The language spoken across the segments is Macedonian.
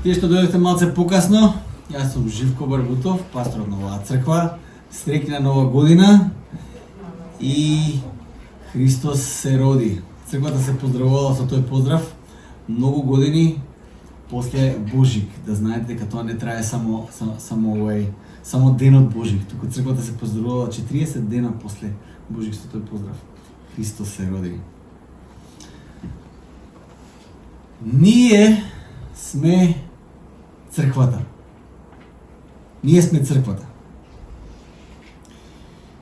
Тие што дојдете малце покасно, јас сум Живко Барбутов, пастор на оваа црква. Среќна нова година и Христос се роди. Црквата се поздравувала со тој поздрав многу години после Божик. Да знаете дека тоа не трае само денот Божик, туку црквата се поздравувала 40 дена после Божик со тој поздрав. Христос се роди. Ние сме црквата. Ние сме црквата.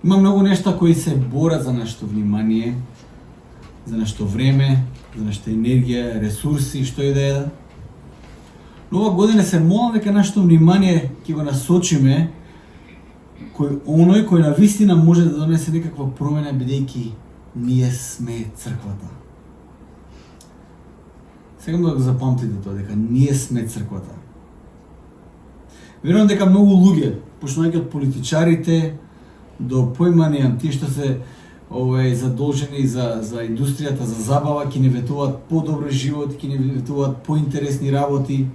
Има многу нешта кои се борат за нашето внимание, за нашето време, за нашата енергија, ресурси, што и да е. Но ова година се молам дека нашето внимание ќе го насочиме кој на вистина може да донесе некаква промена, бидејќи ние сме црквата. Сега да го запамтите тоа, дека ние сме црквата. Верувам дека многу луѓе, почнувајќи од политичарите до поимани тие што се задолжени за индустријата, за забава, ќе ни ветуваат по-добро живот, ќе ни ветуваат по-интересни работи.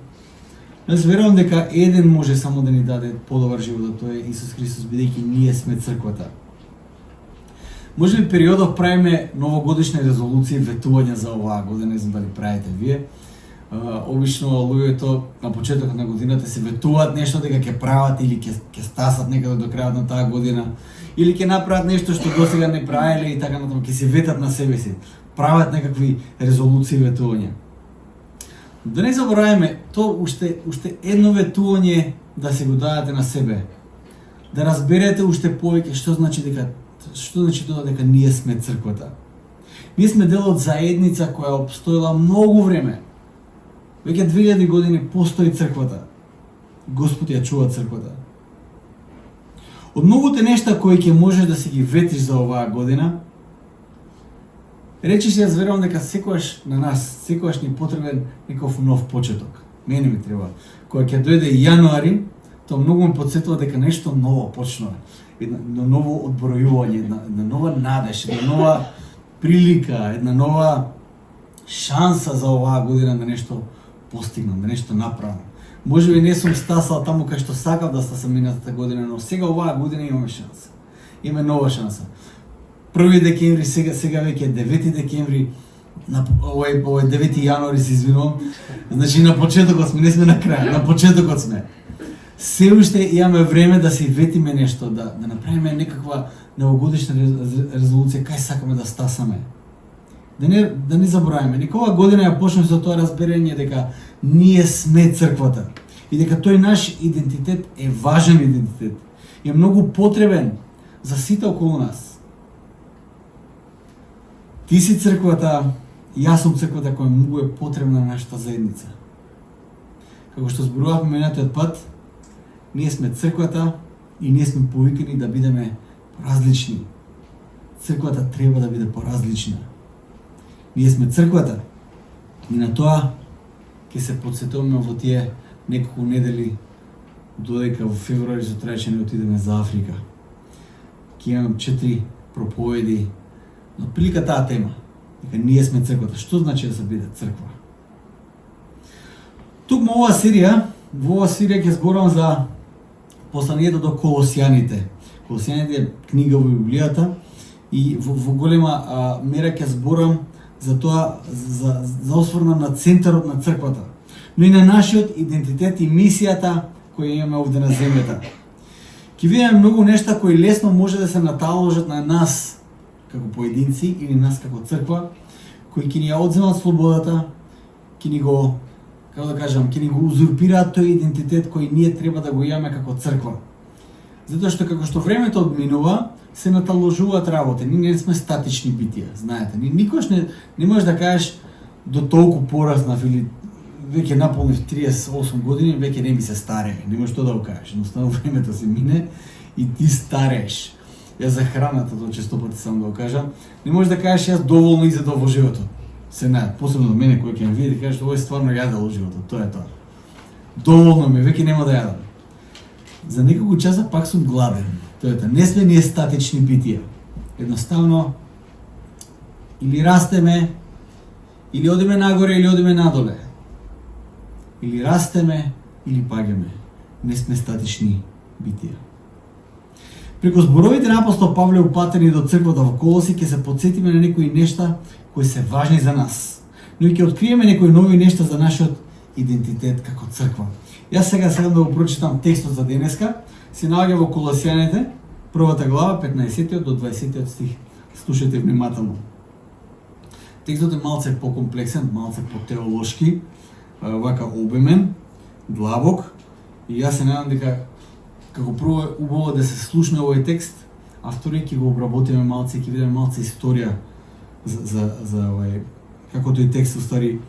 Јас верувам дека еден може само да ни даде по-добар живот, тоа е Исус Христос, бидејќи ние сме црквата. Може би периодов правиме новогодишни резолуции, ветувања за оваа година, не знам дали правите вие. Обично луѓето на почетокот на годината се ветуваат нешто дека ќе прават или ќе стасат некаде до крајот на таа година, или ќе направат нешто што досега не правеле и така натаму, ќе се ветат на себе си, прават некакви резолуции, ветувања. Да не забораваме, тоа уште едно ветување да се го дадете на себе. Да разберете уште повеќе што значи тоа дека ние сме црквата. Ние сме дел од заедница која обстоила многу време. Веќе 2000 години постои црквата. Господ ја чува црквата. Од многуте нешта кои ќе можеш да си ги ветриш за оваа година, речиш јас верувам дека секогаш ни потребен некој нов почеток. Мене ми треба. Кога ќе дојде јануари, тоа многу ме потсетува дека нешто ново почнува. Едно ново одбројување, една нова надеж, една нова прилика, една нова шанса за оваа година да нешто постигнам, да нешто направам. Може би не сум стасал таму кај што сакав да стасам минатата година, но сега оваа година имаме шанса. Имаме нова шанса. 1 декември, сега веќе е 9 декември, овој 9 јануари се извинувам. Значи на почетокот сме, не сме на крај, на почетокот сме. Се уште имаме време да си ветиме нешто, да направиме некаква новогодишна резолуција кај сакаме да стасаме. Да не забораваме. Нека оваа година ја почнеме со тоа разберење дека ние сме црквата и дека тој наш идентитет е важен идентитет. Е многу потребен за сите околу нас. Ти си црквата, јас сум црквата која многу е потребна на нашата заедница. Како што зборувавме минатиот пат, ние сме црквата и ние сме повикани да бидеме различни. Црквата треба да биде поразлична. Ние сме црквата и на тоа ќе се потсетуваме во тие неколку недели додека во февруари за трајче не отидеме за Африка. Ќе имам 4 проповеди на прилика таа тема. Дека ние сме црквата. Што значи да се биде црква? Тук во оваа серија ќе зборам за посланието до Колосјаните. Колосјаните е книга во Библијата и во голема мера ќе зборам за тоа, за осврнам на центарот на црквата, но и на нашиот идентитет и мисијата која имаме овде на земјата. Ќе видиме многу нешта кои лесно може да се наталожат на нас како поединци или нас како црква, кои ќе ни ја одземат слободата, ќе ни го, ќе ни го узурпираат тој идентитет кој ние треба да го имаме како црква. Затоа што како што времето одминува, се наталожуваат работи. Ние не сме статични битија, знаете. Никош не можеш да кажеш до толку пораснав или веќе наполнив 38 години, веќе не ми се старее. Не можеш тоа да го кажеш. Едноставно времето се мине и ти старееш. Јас за храната, тоа често пати сам да го кажам, не можеш да кажеш јас доволно изедов во животот. Се најат, посебно до мене кој ќе ме види, кажеш ова е стварно јадел во животот, тоа е тоа. Доволно ми, веќе нема да јадам. За неколку часа пак сум гладен. Тоа е тоа. Не сме ние статични битија. Едноставно или растеме, или одиме нагоре, или одиме надоле. или растеме, или паѓаме. Не сме статични битија. Преку зборовите на апостол Павле упатени до црквата во Колоси ќе се потсетиме на некои нешта кои се важни за нас, но и ќе откриеме некои нови нешта за нашиот идентитет како црква. Јас сега сакам да го прочитам текстот за денеска. Се наоѓа во Колосијаните, првата глава, 15 до 20 стих. Слушајте внимателно. Текстот е малце покомплексен, малце потеолошки, вака обемен, длабок, и јас се надам дека како прво е убаво да се слушне овој текст, а второ ќе го обработиме малце и ќе видиме малце историја за овој како тој текст уствари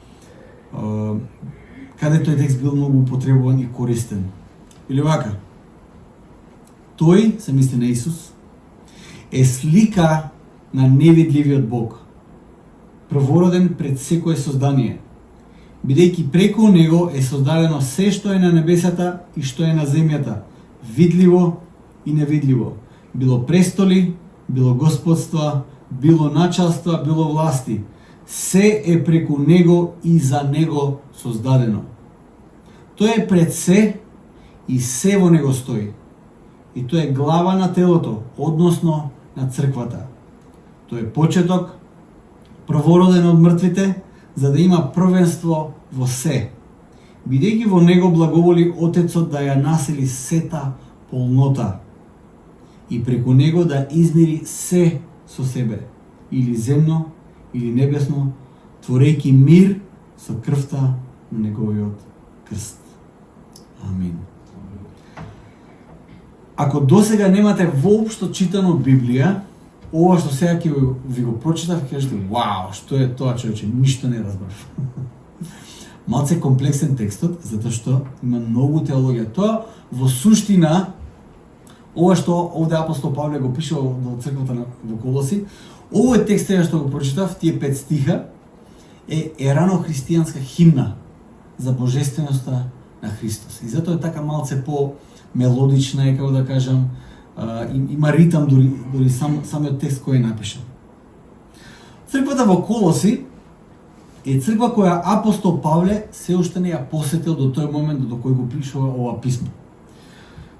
каде тој текст бил многу употребуван и користен. Или вака. Тој, се мисли на Исус, е слика на невидливиот Бог, првороден пред секое создание, бидејќи преку него е создадено се што е на небесата и што е на земјата, видливо и невидливо, било престоли, било господства, било началства, било власти. Се е преку него и за него создадено. Тој е пред се и се во него стои. И тој е глава на телото, односно на црквата. Тој е почеток, првороден од мртвите, за да има првенство во се. Бидејќи во него благоволи Отецот да ја насели сета полнота и преку него да измири се со себе, или земно, или небесно, творејќи мир со крвта на неговиот крст. Амин. Ако досега немате воопшто читано Библија, ова што сега ќе ви го прочитав, ќе кажете, вау, што е тоа, човече, ништо не разбрав. Малце комплексен текстот, затоа што има многу теологија. Тоа во суштина, ова што овде апостол Павле го пише во црквата во Колоси, овој текст што го прочитав, тие 5 стиха, е рано христијанска химна за божественоста на Христос. И затоа е така малце по мелодична, како да кажам, има ритам дури самиот текст кој е напишан. Црквата во Колоси е црква која апостол Павле се уште не ја посетил до тој момент до кој го пишува ова писмо.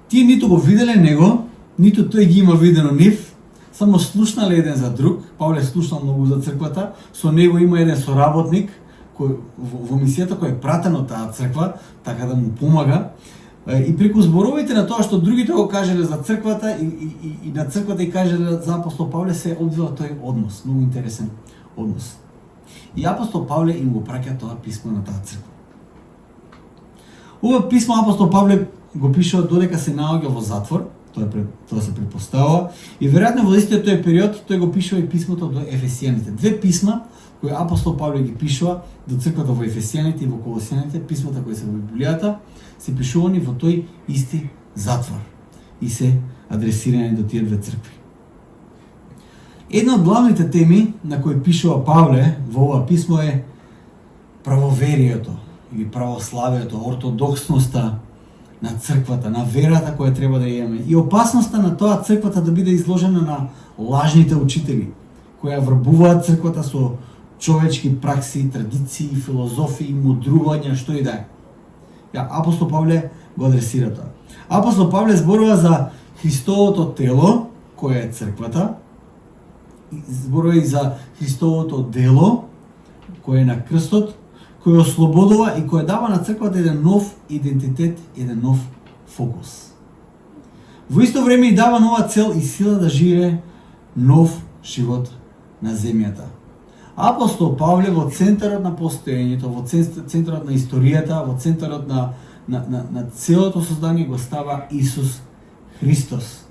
Тие ниту го виделе него, ниту тој ги има видено нив, само слушнале еден за друг. Павле слушнал многу за црквата, со него има еден соработник кој во мисијата кој е пратен од таа црква, така да му помага. И преку зборовите на тоа што другите го кажеле за црквата и на црквата и кажеле за апостол Павле, се одвива тој однос, многу интересен однос. И апостол Павле им го праќа тоа писмо на таа црква. Ова писмо апостол Павле го пишува додека се наоѓа во затвор, тоа се претпоставува, и веројатно во истиот тој период тој го пишува и писмото до Ефесијаните. Две писма кои апостол Павле ги пишува до црквата во Ефесијаните и во Колосијаните, писмата кои се во Библијата, се пишувани во тој исти затвор и се адресирани до тие две цркви. Една од главните теми на кои пишува Павле во ова писмо е правоверието или православието, ортодоксноста на црквата, на верата која треба да имаме и опасноста на тоа црквата да биде изложена на лажните учители кои врбуваат црквата со човечки пракси, традиции, филозофии, мудрувања, што и да е. Апостол Павле го адресира тоа. Апостол Павле зборува за Христовото тело, кое е црквата, зборува и за Христовото дело, кое е на крстот, кој ослободува и кој дава на црквата еден нов идентитет, еден нов фокус. Во исто време и дава нова цел и сила да живее нов живот на земјата. Апостол Павле во центарот на постоењето, во центарот на историјата, во центарот на целото создание го става Исус Христос.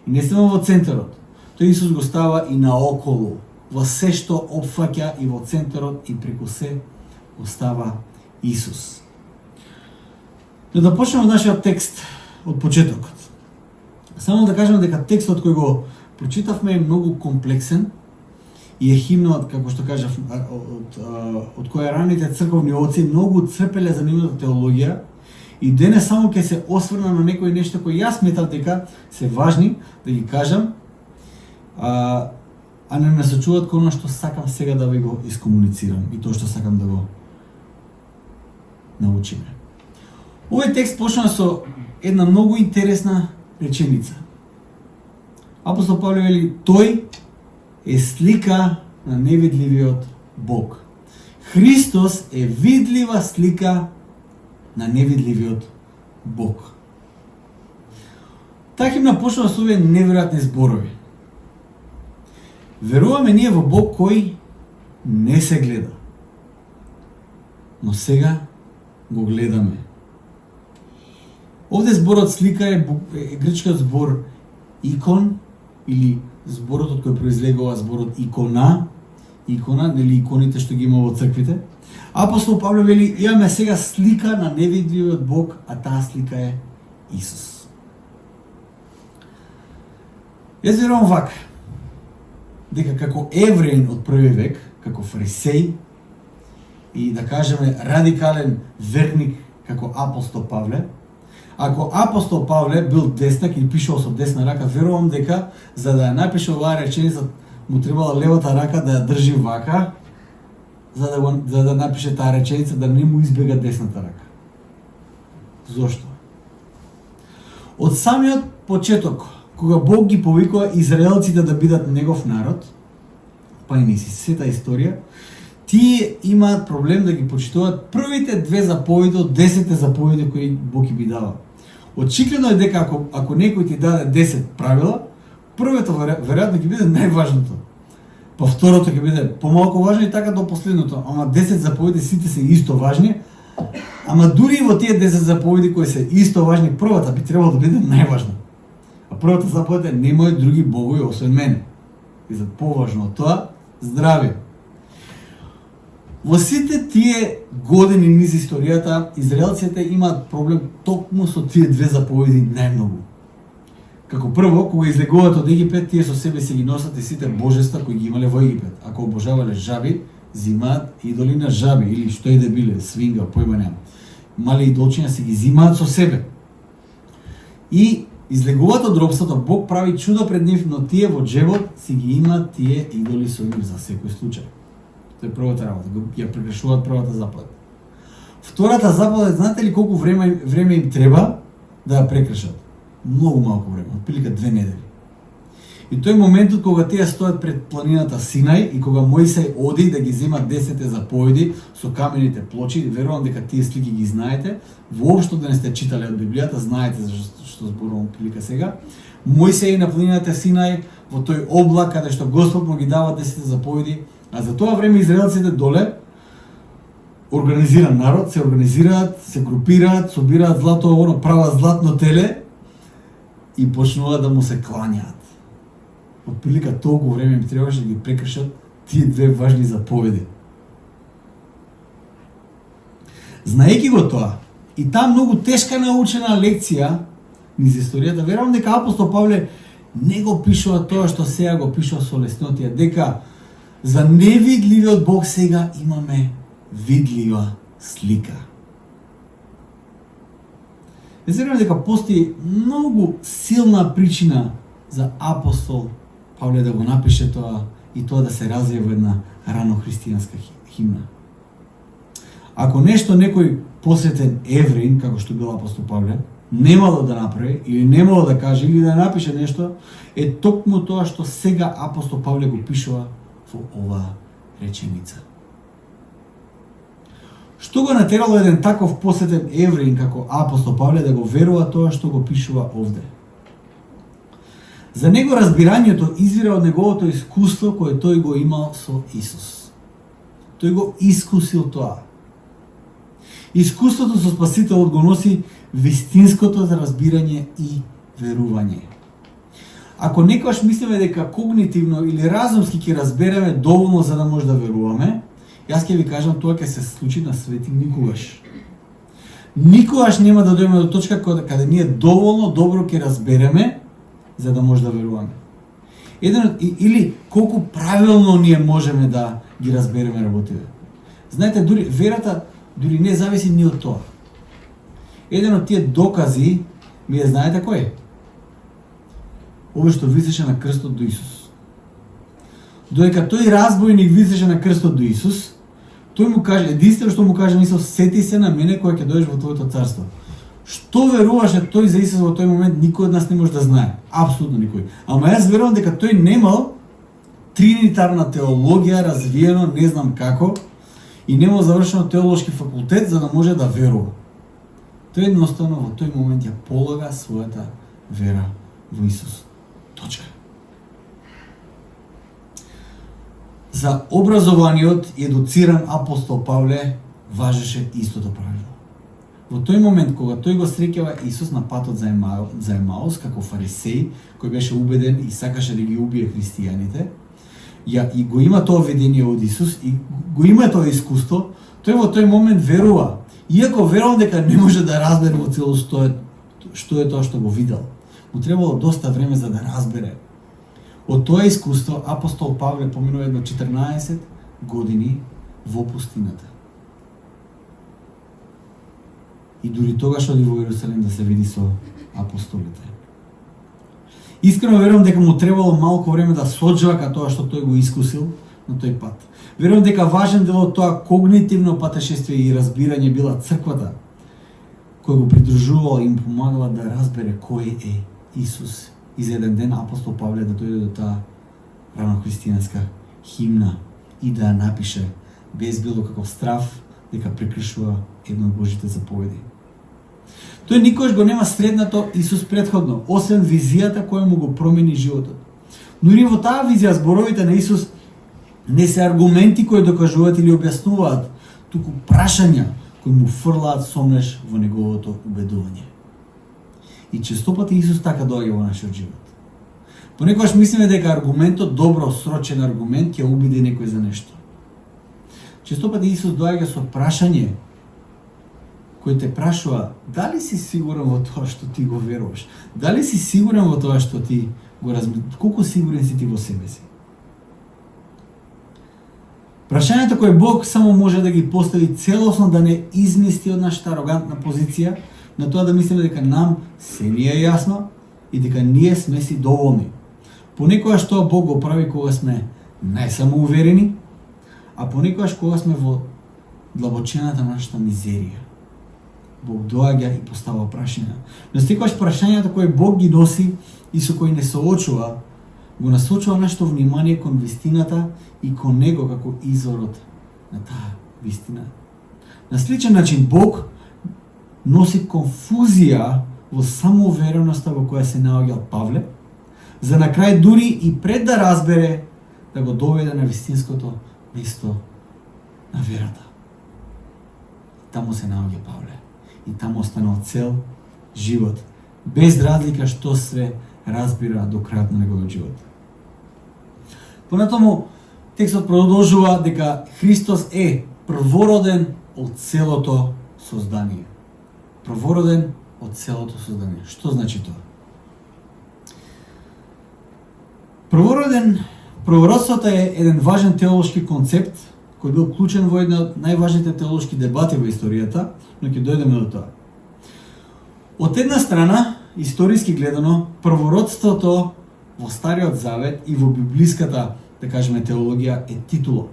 И не само во центарот, тој Исус го става и наоколу, во се што опфаќа и во центарот и преку се остава Исус. Но да почнеме од нашиот текст од почетокот. Само да кажем дека текстот кој го прочитавме е многу комплексен и е химна од, како што кажав, од која раните црковни оци многу црпеле за нивната теологија и денес само ќе се осврна на некои нешта кои јас сметам дека се важни да ги кажам, а не насочуваат кон она што сакам сега да ви го искомуницирам и тоа што сакам да го научиме. Овој текст почна со една многу интересна реченица. Апостол Павле вели, тој е слика на невидливиот Бог. Христос е видлива слика на невидливиот Бог. Таа химна почнува со овие неверојатни зборови. Веруваме ние во Бог кој не се гледа. Но сега го гледаме. Овде зборот слика е грчкиот збор икон, или зборот од кој произлегува зборот икона, нели иконите што ги има во црквите. Апостол Павле вели, имаме сега слика на невидливиот Бог, а таа слика е Исус. Јас верувам вака, дека како евреин од први век, како фарисеј и да кажеме радикален верник како апостол Павле, ако апостол Павле бил деснак и пишал со десна рака, верувам дека за да ја напише оваа реченица му требала левата рака да ја држи вака, за да напише таа реченица, да не му избега десната рака. Зошто? Од самиот почеток, кога Бог ги повикува израелците да бидат негов народ, па и ниси сета историја, тие имаат проблем да ги почитуваат првите две заповеди од 10 заповеди кои Бог ги дава. Очигледно е дека ако некој ти даде 10 правила, првото веројатно ќе биде најважното. Па второто ќе биде помалку важно и така до последното. Ама 10 заповеди сите се исто важни. Ама дури и во тие 10 заповеди кои се исто важни, првата би требало да биде најважна. А првата заповед е немој други богови освен мене. И за поважно од тоа, здравје. Во сите тие години низ историјата, израелците имаат проблем токму со тие две заповеди најмногу. Како прво, кога излегуваат од Египет, тие со себе си ги носат и сите божества кои ги имале во Египет. Ако обожавале жаби, зимаат идоли на жаби или што и да биле, свинга, појма нема. Мали идолчиња си ги зимаат со себе. И излегуваат од робството, Бог прави чудо пред нив, но тие во джебот си ги имаат тие идоли со нив за секој случај. Тоа е првата работа, ја прекршуваат првата заповед. Втората заповед, знаете ли колку време им треба да ја прекршат? Многу малку време, отприлика 2 недели. И тој моментот кога тие стоят пред планината Синај и кога Мојсей оди да ги зема 10 заповеди со камените плочи, верувам дека тие слики ги знаете, воопшто да не сте читале од Библијата, знаете за што зборувам прилика сега. Мојсей на планината Синај во тој облак каде што Господ му ги дава 10 заповеди, а за тоа време израелците доле организиран народ, се организираат, се групираат, собираат злато, прават златно теле и почнуваат да му се клањаат. Отприлика толку време им требаше да ги прекршат тие две важни заповеди. Знаејќи го тоа, и таа многу тешка научена лекција низ историјата, верувам дека апостол Павле не го пишува тоа што сега го пишува со леснотија, дека за невидливиот Бог сега имаме видлива слика. Верувам дека постои многу силна причина за апостол Павле да го напише тоа и тоа да се развие во една рано христијанска химна. Ако нешто некој посветен евреин, како што бил апостол Павле, немало да направи или немало да каже или да напише нешто, е токму тоа што сега апостол Павле го пишува во оваа реченица. Што го натерало еден таков посветен евреин како апостол Павле да го верува тоа што го пишува овде? За него разбирањето извира од неговото искуство кое тој го имал со Исус. Тој го искусил тоа. Искуството со Спасителот го носи вистинското за разбирање и верување. Ако некојаш мислиме дека когнитивно или разумски ќе разбереме доволно за да може да веруваме, јас ќе ви кажам, тоа ќе се случи на свети никогаш. Никогаш нема да дојдеме до точка каде ние доволно добро ќе разбереме за да може да веруваме. Или колку правилно ние можеме да ги разбереме работите. Знаете, дури верата дури не зависи ни од тоа. Еден од тие докази ми е, знаете кој? Овој што висеше на крстот до Исус. Додека тој разбойник висеше на крстот до Исус, тој му каже, единствено што му каже Исус, сети се на мене кога ќе дојдеш во твоето царство. Што веруваше тој за Исус во тој момент, никој од нас не може да знае. Апсолутно никој. Ама јас верувам дека тој немал тринитарна теологија развиено, не знам како, и немал завршено теолошки факултет за да може да верува. Тој едноставно во тој момент ја полага својата вера во Исус. Точка. За образованиот и едуциран апостол Павле важеше истото правило. Во тој момент кога тој го среќава Исус на патот за Емаус како фарисеј, кој беше убеден и сакаше да ги убие христијаните, и го има тоа видение од Исус и го има тоа искуство, тој во тој момент верува. Иако верувам дека не може да разбере во целост што е тоа што го видел. Му требало доста време за да разбере. Од тоа искуство апостол Павле поминува едно 14 години во пустината. И дури тогаш оди во Иерусалим да се види со апостолите. Искрено верувам дека му требало малку време да соџвака тоа што тој го искусил на тој пат. Верувам дека важен дел од тоа когнитивно патешествие и разбирање била црквата, која го придружувала и им помагала да разбере кој е Исус. И за еден ден апостол Павле да дојде до таа ранохристијанска химна и да ја напише без било каков страв дека прекршува една од Божите заповеди. Тој никош го нема среднато Исус претходно, освен визијата која му го промени животот. Но и во таа визија зборовите на Исус не се аргументи кои докажуваат или објаснуваат, туку прашања кои му фрлаат сомнеш во неговото убедување. И честопати Исус така доаѓа во нашиот живот. Понекогаш мислиме дека аргументот, добро срочен аргумент, ќе убеди некој за нешто. Честопати Исус доаѓа со прашање кој те прашува дали си сигурен во тоа што ти го веруваш? Дали си сигурен во тоа што ти го размислуваш? Колку сигурен си ти во себе си? Прашањето кое Бог само може да ги постави целосно, да не измести од нашата арогантна позиција, на тоа да мислиме дека нам се ни е јасно и дека ние сме си доволни. Понекогаш тоа Бог го прави кога сме најсамоуверени, а понекогаш кога сме во длабочината на нашата мизерија. Бог доаѓа и постава прашања. Но секогаш прашањата кои Бог ги носи и со кои не соочува, го насочува нашето внимание кон вистината и кон Него како изворот на таа вистина. На сличен начин Бог носи конфузија во самоувереноста во која се наоѓал Павле, за на крај дури и пред да разбере да го доведе на вистинското место на верата. Таму се наоѓа Павле и таму останал цел живот, без разлика што све разбира до крајот на неговиот живот. Понатаму текстот продолжува дека Христос е првороден од целото создание. Првороден од целото создание. Што значи тоа? Првородството е еден важен теолошки концепт кој бил вклучен во една од најважните теолошки дебати во историјата, но ќе дојдеме до тоа. Од една страна, историски гледано, првородството во Стариот Завет и во библиската, да кажеме, теологија е титула.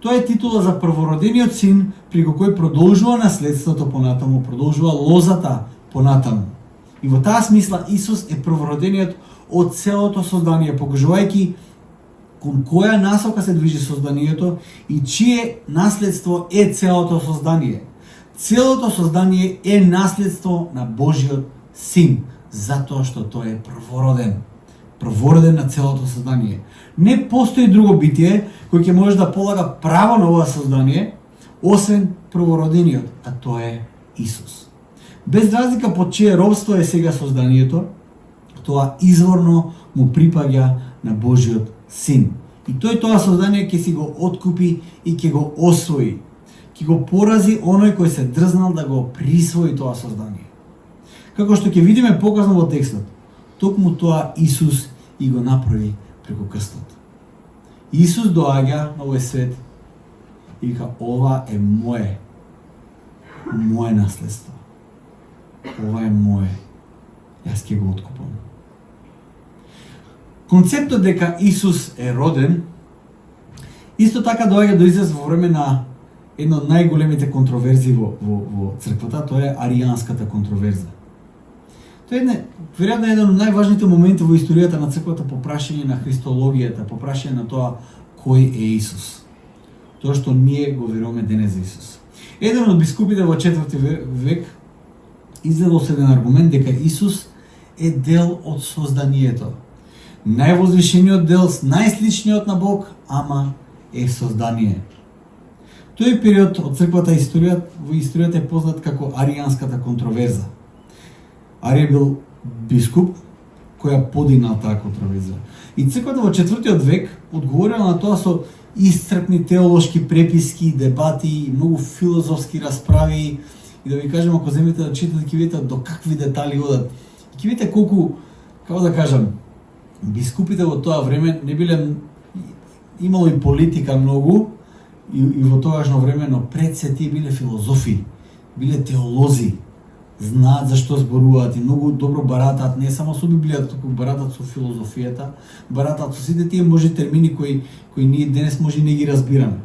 Тоа е титула за првородениот син, преку кој продолжува наследството понатаму, продолжува лозата понатаму. И во таа смисла Исус е првородениот од целото создание, покажувајќи кон која насока се движи созданието и чие наследство е целото создание. Целото создание е наследство на Божиот син, затоа што тој е првороден. Првороден на целото создание. Не постои друго битие кој ќе може да полага право на ова создание, освен првородениот, а тоа е Исус. Без разлика под чие робство е сега созданието, тоа изворно му припаѓа на Божиот син. И тој тоа создание ќе си го откупи и ќе го освои. Ќе го порази оној кој се дрзнал да го присвои тоа создание. Како што ќе видиме показано во текстот, токму тоа Исус и го направи преку крстот. Исус доаѓа на овој свет и вика: ова е мое наследство. Ова е мое. Јас ќе го откупам. Концептот дека Исус е роден исто така доаѓа до израз во време на една од најголемите контроверзии во црквата, тоа е аријанската контроверза. Тоа е веројатно еден од најважните моменти во историјата на црквата по прашање на христологијата, по прашање на тоа кој е Исус. Тоа што ние го веруваме денес за Исус. Еден од бискупите во 4 век издело се еден аргумент дека Исус е дел од созданието. Највозвишениот дел, најсличниот на Бог, ама е создание. Тој период од црквата во историјата е познат како аријанската контроверза. Арија бил бискуп која подигнал таа контроверза. И црквата во 4 век одговорила на тоа со исцрпни теолошки преписки, дебати, многу филозофски расправи. И да ви кажем, ако земете да читате, ќе видите до какви детали одат. И ќе видите колку, како да кажам, бискупите во тоа време не биле, имало и политика многу, и во тогашно време, но пред се тие биле филозофи, биле теолози, знаат зашто зборуваат и многу добро баратаат не само со Библијата, туку баратаат со филозофијата, баратаат со сите тие можни термини кои ние денес може не ги разбираме.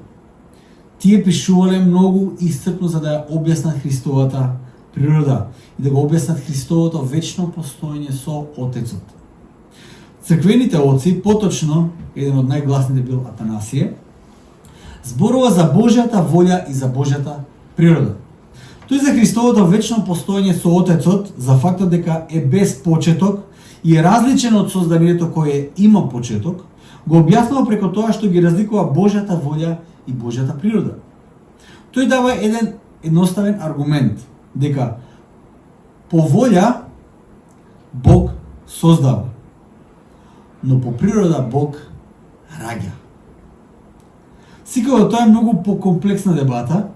Тие пишувале многу исцрпно за да ја објаснат Христовата природа и да го објаснат Христовото вечно постоење со Отецот. Црквените оци, поточно, еден од најгласните бил Атанасије, зборува за Божјата волја и за Божјата природа. Тој за Христовото вечно постоење со Отецот, за фактот дека е без почеток и е различен од созданието кое има почеток, го објаснува преку тоа што ги разликува Божјата волја и Божјата природа. Тој дава еден едноставен аргумент, дека по волја Бог создава, но по природа Бог раѓа. Секако тоа е многу покомплексна дебата,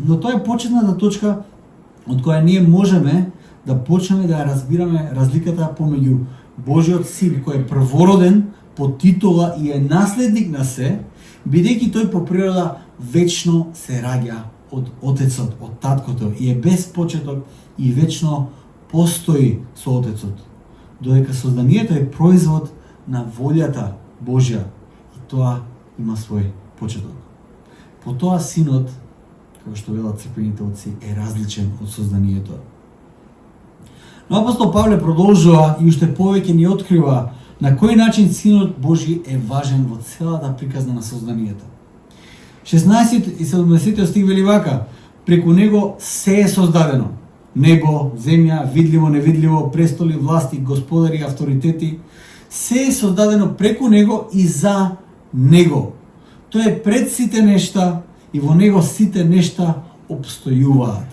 но тоа е почетната точка од која ние можеме да почнеме да разбираме разликата помеѓу Божиот син кој е првороден по титула и е наследник на се, бидејќи тој по природа вечно се раѓа од Отецот, од Таткото и е без почеток и вечно постои со Отецот. Додека созданието е производ на волјата Божја и тоа има свој почеток. По тоа синот, како што велат црквените отци, е различен од созданието. Но апостол Павле продолжува и уште повеќе ни открива на кој начин синот Божи е важен во целата приказна на созданието. 16 и 70 стих вели вака: преку него се е создадено. Небо, земја, видливо, невидливо, престоли, власти, господари, авторитети, се е создадено преку него и за него. Тој е пред сите нешта и во него сите нешта обстојуваат.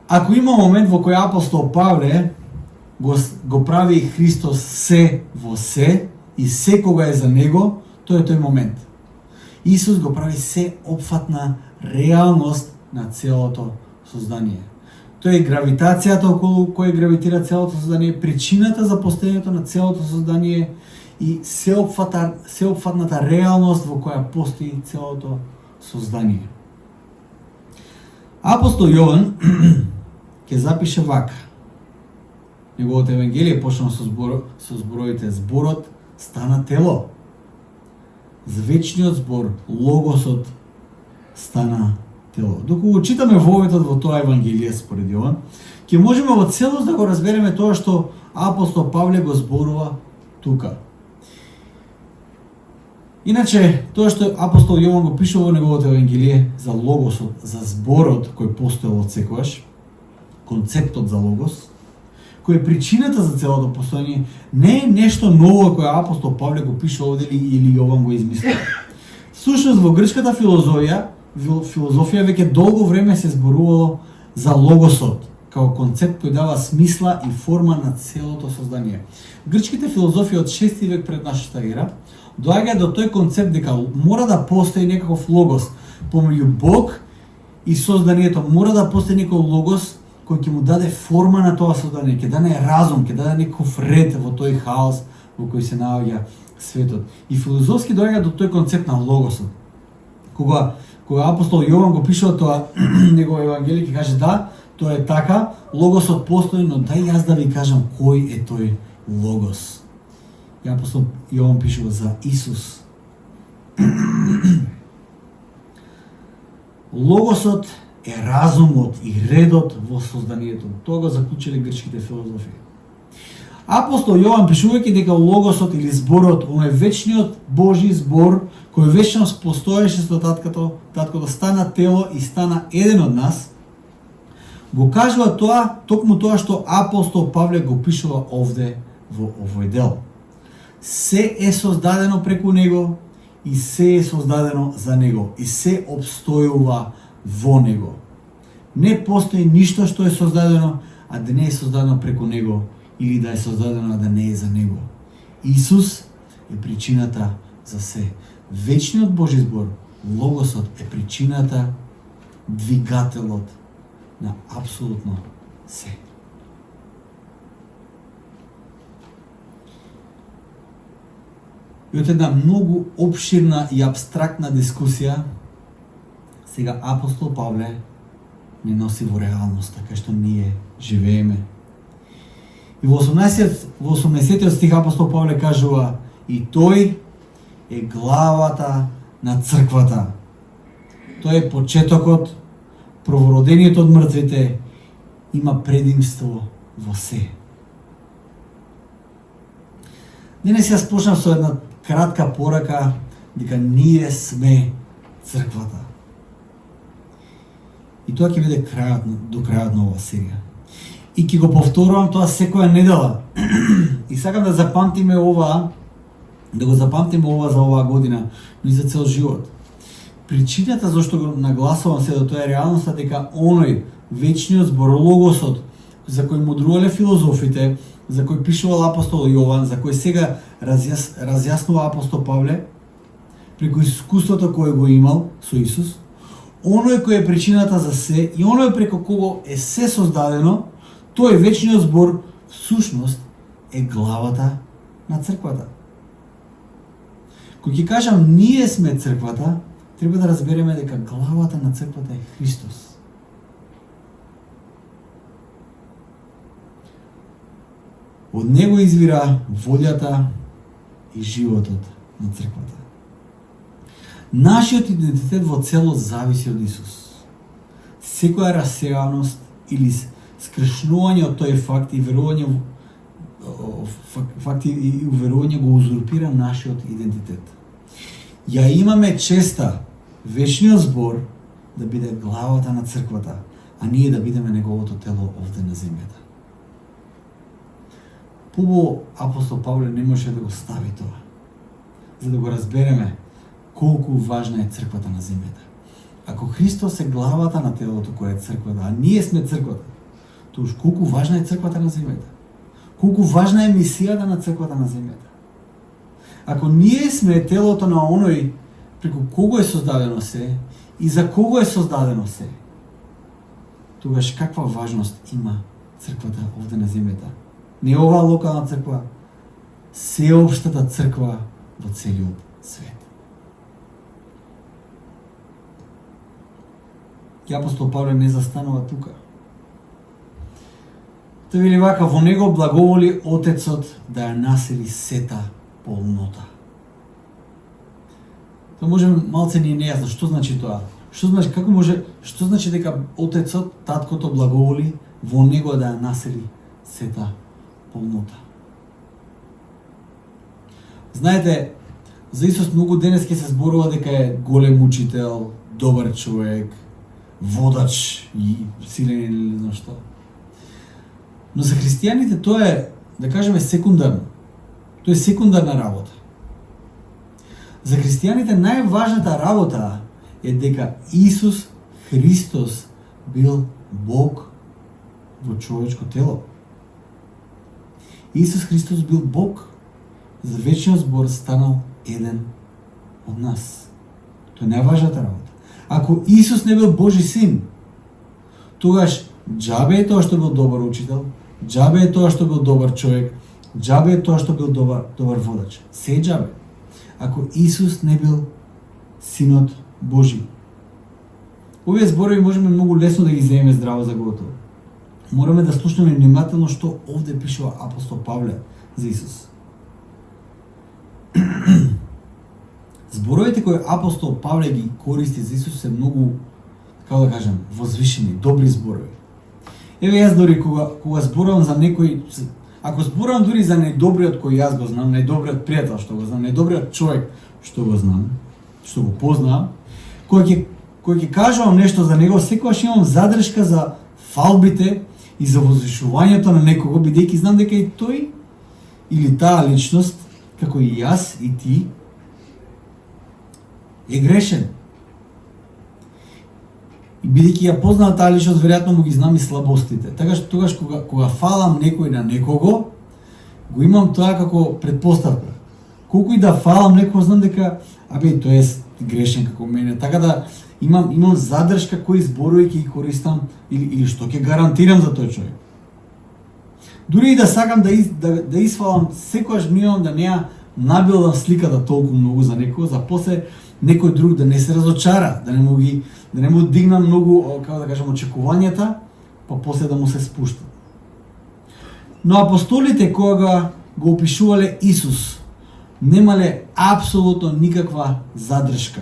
Ако има момент во кој апостол Павле го прави Христос се во се и секога е за него, тој е тој момент. Исус го прави се опфатна реалност на целото создание. Тој е гравитацијата околу која гравитира целото создание, причината за постоењето на целото создание и сеопфатната реалност во која постои целото создание. Апостол Јован ќе запише вака. Неговото евангелие почна со зборовите: зборот стана тело. Вечниот збор, логосот, стана тело. Доколку го читаме воветот во тоа евангелие според Јован, ќе можеме во целост да го разбереме тоа што апостол Павле го зборува тука. Иначе, тоа што апостол Јован го пишува во неговото евангелие за логосот, за зборот кој постоел од секогаш, концептот за логос, кој е причината за целото постоење, не е нешто ново кое апостол Павле го пише овде или Јован го измислил. Всушност во грчката филозофија веќе долго време се зборувало за логосот, како концепт кој дава смисла и форма на целото создание. Грчките филозофи од 6 век пред нашата ера доаѓаат до тој концепт дека мора да постои некаков логос помеѓу Бог и созданието, мора да постои некој логос кој ќе му даде форма на тоа создание, ќе даде разум, ќе даде некој ред во тој хаос во кој се наоѓа светот. И филозофски доаѓа до тој концепт на логосот. Кога апостол Јован го пишува тоа негово евангелие, ќе каже да, тоа е така, логосот постои, но дај јас да ви кажам кој е тој логос. И апостол Јован пишува за Исус. Логосот е разумот и редот во созданието. Тоа го заклучиле грчките филозофи. Апостол Јован пишувајќи дека логосот или зборот, оној вечниот Божи збор, кој вечно постоеше со таткото стана тело и стана еден од нас, го кажува тоа, токму тоа што апостол Павле го пишува овде во овој дел. Се е создадено преку него и се е создадено за него и се обстојува во него. Не постои ништо што е создадено, а да не е создадено преку него, или да е создадено, а да не е за него. Исус е причината за се. Вечниот Божи збор, Логосот е причината, двигателот на апсолутно се. И од една многу обширна и абстрактна дискусија, сега апостол Павле не носи во реалноста, кај што ние живееме. И во 18 стих апостол Павле кажува: и тој е главата на црквата. Тој е почетокот, првородениот од мртвите, има предимство во се. Денес јас почнав со една кратка порака дека ние сме црквата. И тоа ќе биде до крајот на оваа серија. И ќе го повторувам тоа секоја недела. И сакам да запамтиме ова, да го запамтиме ова за оваа година, но и за цел живот. Причината зашто го нагласувам се да тоа е реалноста дека оној вечниот збор, Логосот, за кој мудрувале филозофите, за кој пишувал апостол Јован, за кој сега разјаснува апостол Павле, преку искуството кое го имал со Исус, оној кој е причината за се и оној преку кого е се создадено, тој вечниот збор всушност е главата на црквата. Кога ќе кажам ние сме црквата, треба да разбереме дека главата на црквата е Христос. Од него извира волјата и животот на црквата. Нашиот идентитет во целост зависи од Исус. Секоја расеганост или скршнување од тој факт и верување го узурпира нашиот идентитет. Ја имаме честа вечниот збор да биде главата на црквата, а ние да бидеме неговото тело овде на земјата. Побо апостол Павле не може да го стави тоа, за да го разбереме колку важна е црквата на земјата. Ако Христос е главата на телото кое е црквата, а ние сме црквата, тоаш колку важна е црквата на земјата? Колку важна е мисијата на црквата на земјата? Ако ние сме телото на оној преку кого е создадено се и за кого е создадено се, тогаш каква важност има црквата овде на земјата? Не оваа локална црква, сеопштата црква во целиот свет. И апостол Павле не застанува тука. Тој вели вака: во него благоволи Отецот да ја насели сета полнота. Тоа може малце ни нејасно што значи тоа. Што значи дека Отецот, таткото благоволи во него да ја насели сета полнота. Знаете, за Исус многу денес ќе се зборува дека е голем учител, добар човек, водач и силен или не знам што. Но за христијаните тоа е, да кажеме, секундарно. Тоа е секундарна работа. За христијаните најважната работа е дека Исус Христос бил Бог во човечко тело. Исус Христос бил Бог, за вечниот збор станал еден од нас. Тоа е најважната работа. Ако Исус не бил Божи син, тогаш џабе е тоа што бил добар учител, џабе е тоа што бил добар човек, џабе е тоа што бил добар водач. Се е џабе. Ако Исус не бил синот Божи. Овие зборови можеме многу лесно да ги земеме здраво за готово. Мораме да слушнеме внимателно што овде пишува апостол Павле за Исус. Зборовите кои апостол Павле ги користи за Исус се многу како да кажам, возвишени, добри зборови. Еве јас дори кога зборувам за некој, ако зборувам дури за најдобриот кој јас го знам, најдобриот пријател што го знам, најдобриот човек што го знам, што го познавам, кој ќе кажувам нешто за него, секогаш имам задршка за фалбите и за возвишувањето на некого, бидејќи знам дека и тој или таа личност, како и јас и ти, е грешен. И бидејќи ја познавам таа личност, веројатно му ги знам и слабостите. Тогаш кога фалам некој на некого, го имам тоа како предпоставка. Колку и да фалам некој, знам дека тој е грешен како мене. Така да имам задршка кои зборови ќе ги користам или што ќе гарантирам за тој човек. Дури и да сакам да исфалам, секогаш внимавам да не ја набилдам сликата толку многу за некој, за после некој друг да не се разочара, да не му дигнам многу, како да кажам, очекувањата, па после да му се спушта. Но апостолите кога го опишувале Исус, немале апсолутно никаква задршка.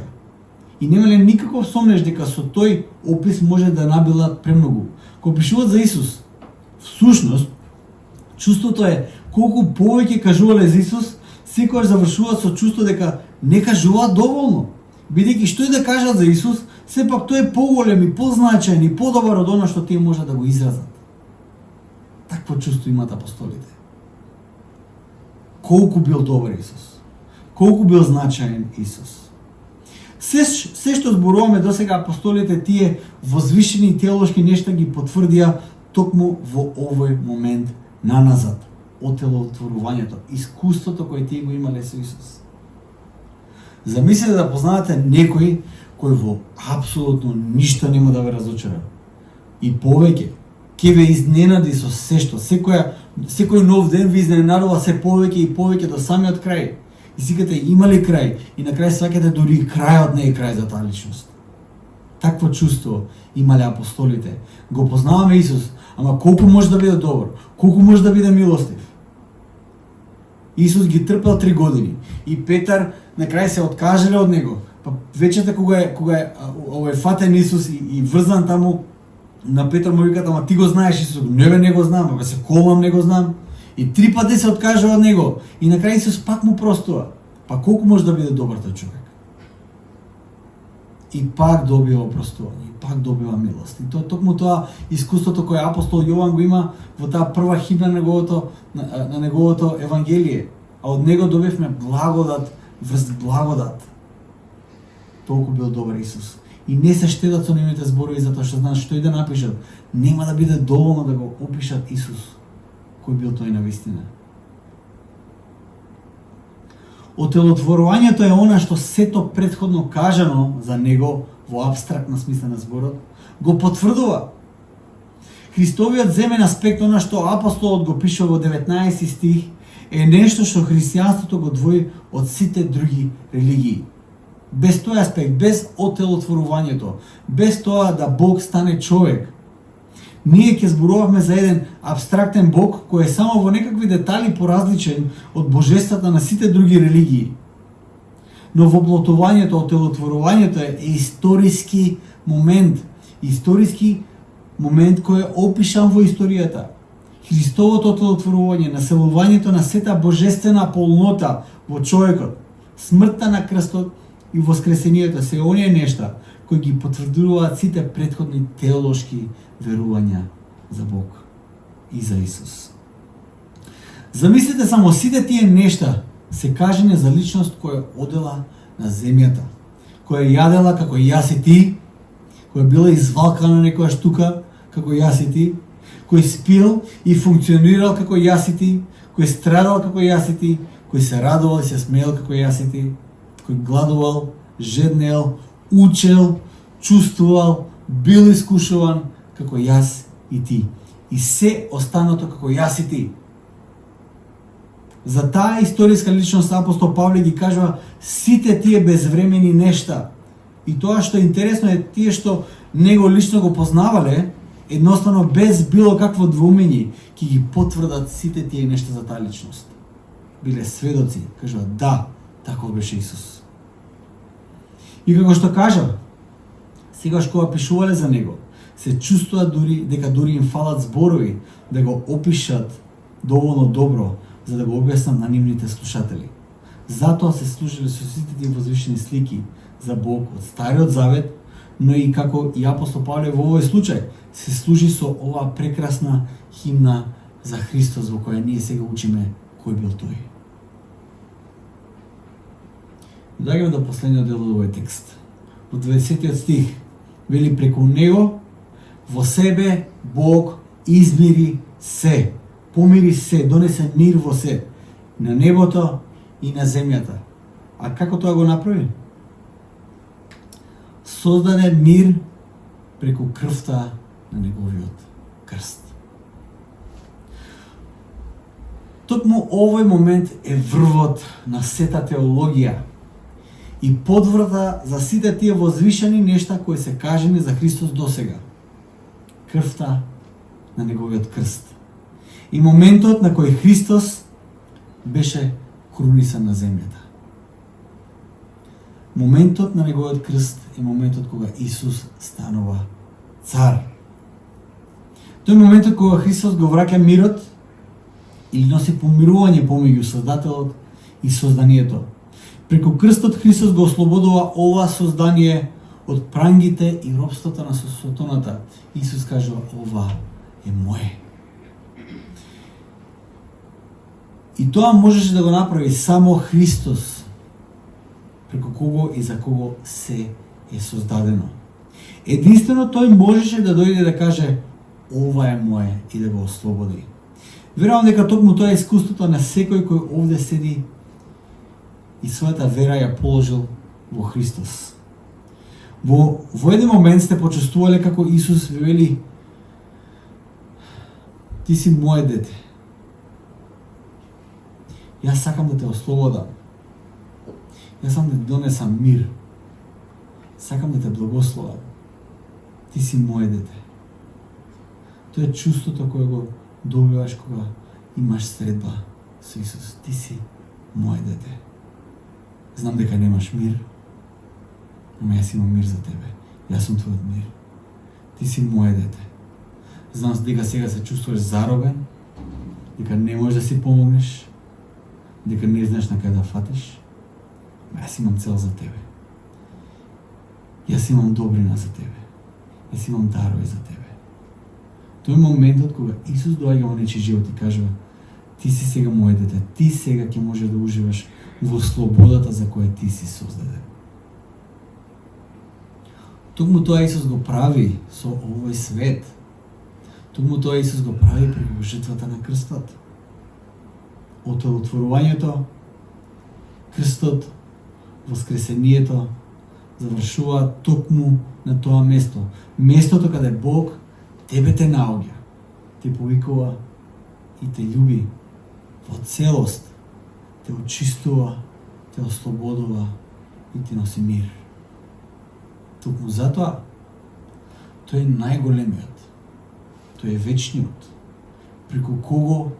И немале никаков сомнеш дека со тој опис може да набилат премногу. Кога опишуваат за Исус, всушност, чувството е колку повеќе кажувале за Исус, секогаш завршуваат со чувство дека не кажуваат доволно. Бидејќи што и да кажат за Исус, сепак тој е поголем и позначаен и подобар од она што тие можат да го изразат. Такво чувство имаат апостолите. Колку бил добар Исус. Колку бил значаен Исус. Се што зборуваме досега апостолите, тие возвишени теолошки нешта ги потврдија токму во овој момент наназад, отелотворувањето, искуството кое тие го имале со Исус. Замислете да познавате некој кој во апсолутно ништо нема да ве разочара. И повеќе, ќе ве изненади со се што, секој нов ден ви изненадува се повеќе и повеќе до самиот крај. И сикате има ли крај? И на крај сваќате дури крајот не е крај за таа личност. Такво чувство имале апостолите. Го познаваме Исус, ама колку може да биде добар, колку може да биде милостив. Исус ги трпел 3 години и Петар на крај се откажале од него. Па вечерта кога е фатен Исус и врзан таму, на Петар му викат: ама ти го знаеш Исус? Не го знам, ама се колам не го знам. И 3 пати се откажа од него. И на крај Исус пак му простува. Па колку може да биде добар тој човек? И пак добива опростување, и пак добива милост. И токму тоа искуството кое апостол Јован го има во таа прва химна на неговото евангелие. А од него добивме благодат врз благодат. Толку бил добар Исус. И не се штедат со нивните зборови, затоа што знаат што и да напишат, нема да биде доволно да го опишат Исус, кој бил тој на вистина. Отелотворувањето е она што сето претходно кажано за него во абстрактна смисла на зборот го потврдува. Христовиот земен аспект, она што апостолот го пишува во 19 стих, е нешто што христијанството го двои од сите други религии. Без тој аспект, без отелотворувањето, без тоа да Бог стане човек, ние ќе зборувавме за еден абстрактен Бог кој е само во некакви детали поразличен од божествата на сите други религии. Но воплотувањето, отелотворувањето е историски момент кој е опишан во историјата. Христовото отелотворување, населувањето на сета божествена полнота во човекот, смртта на крстот и воскресението се оние нешта кои ги потврдуваат сите претходни теолошки верувања за Бог и за Исус. Замислете само, сите тие нешта се кажани за личност која одела на земјата, која јадела како јас и ти, која била извалкана некоја штука како јас и ти, кој спил и функционирал како јас и ти, кој страдал како јас и ти, кој се радувал и се смеел како јас и ти, кој гладувал, жеднел, учел, чувствувал, бил искушуван како јас и ти. И се останато како јас и ти. За таа историска личност апостол Павле ги кажува сите тие безвремени нешта. И тоа што е интересно е тие што него лично го познавале, едноставно без било какво двоумење, ќе ги потврдат сите тие нешта за таа личност. Биле сведоци, кажуваат да, таков беше Исус. И како што кажа, Сегаш кога пишувале за него, се чувствува дека дури им фалат зборови да го опишат доволно добро за да го објаснат на нивните слушатели. Затоа се служиле со сите тие возвишени слики за Бог од Стариот Завет, но и како и апостол Павле во овој случај се служи со оваа прекрасна химна за Христос во која ние сега учиме кој бил тој. Доаѓаме до последниот дел од овој текст. Во 20 стих вели преку него во себе Бог измири се, помири се, донесе мир во се, на небото и на земјата. А како тоа го направи? Создаде мир преку крвта на неговиот крст. Токму овој момент е врвот на сета теологија и подврата за сите тие возвишени нешта кои се кажени за Христос досега. Крвта на неговиот крст. И моментот на кој Христос беше крунисан на земјата. Моментот на неговиот крст е моментот кога Исус станува цар. Тој е моментот кога Христос го враќа мирот или носи помирување помеѓу Создателот и созданието. Преку крстот Христос го ослободува ова создание од прангите и робството на сотоната. Исус кажува, ова е мое. И тоа можеше да го направи само Христос, преку кого и за кого се е создадено. Единствено тој можеше да дојде да каже ова е мое и да го ослободи. Верувам дека токму тоа е искуството на секој кој овде седи и својата вера ја положил во Христос. Во еден момент сте почувствувале како Исус ви вели ти си моје дете. Јас сакам да те ослободам. Јас сакам да ти донесам мир. Сакам да те благословам. Ти си моје дете. Тоа е чувството кое го добиваш кога имаш средба со Исус. Ти си моје дете. Знам дека немаш мир, но јас имам мир за тебе. Јас сум твојот мир. Ти си моје дете. Знам дека сега се чувствуваш заробен, дека не можеш да си помогнеш, дека не знаеш на каде да фатиш. Јас имам цел за тебе. Јас имам добрина за тебе. Јас имам дарови за тебе. Тој е моментот кога Исус доаѓа во нечи живот и кажува ти си сега моје дете, ти сега ќе можеш да уживаш во слободата за која ти си создаден. Токму тоа Исус го прави со овој свет. Токму тоа Исус го прави преку жртвата на крстот. Отворувањето, крстот, воскресението завршува токму на тоа место. Местото каде Бог тебе те наоѓа, те повикува и те љуби во целост, те очистува, те ослободува и ти носи мир. Токму затоа, тој е најголемиот, тој е вечниот, преку кого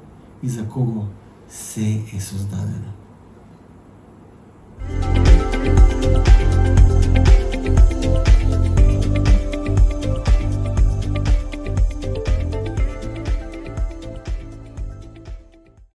и за кого се е создадено.